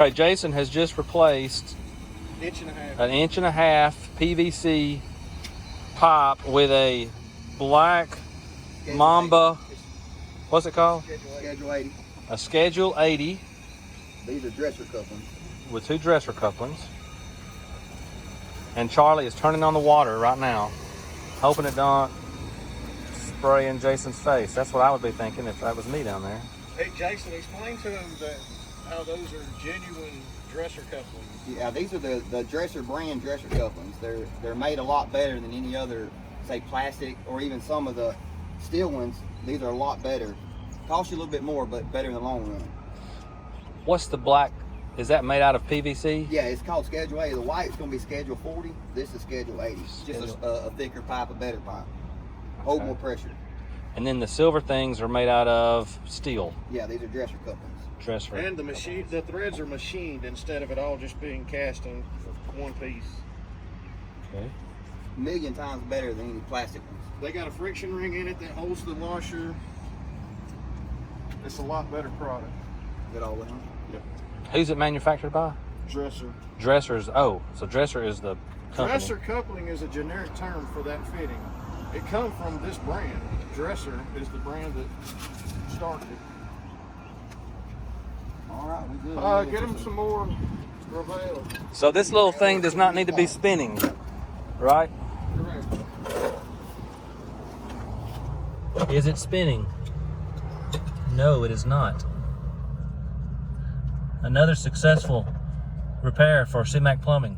Okay, Jason has just replaced an inch and a half PVC pipe with a black Mamba. What's it called? Schedule 80. A Schedule 80. These are dresser couplings. With 2 dresser couplings. And Charlie is turning on the water right now, hoping it don't spray in Jason's face. That's what I would be thinking if that was me down there. Hey, Jason, explain to them how those are genuine dresser couplings. Yeah, these are the dresser brand dresser couplings. They're made a lot better than any other, say, plastic or even some of the steel ones. These are a lot better. Cost you a little bit more, but better in the long run. What's the black? Is that made out of PVC? Yeah, it's called Schedule 80. The white's going to be Schedule 40. This is Schedule 80. Just a thicker pipe, a better pipe. Hold more pressure. And then the silver things are made out of steel. Yeah, these are dresser couplings. Dresser. And the threads are machined instead of it all just being cast in one piece. Okay. A million times better than any plastic ones. They got a friction ring in it that holds the washer. It's a lot better product. Get all that on? Yep. Who's it manufactured by? Dresser. Dresser's. Oh, so Dresser is the company. Dresser coupling is a generic term for that fitting. It comes from this brand. Dresser is the brand that started it. All right, we good. Get them some more Reveal. So this little thing does not need to be spinning, right? Correct. Is it spinning? No, it is not. Another successful repair for Mac Plumbing.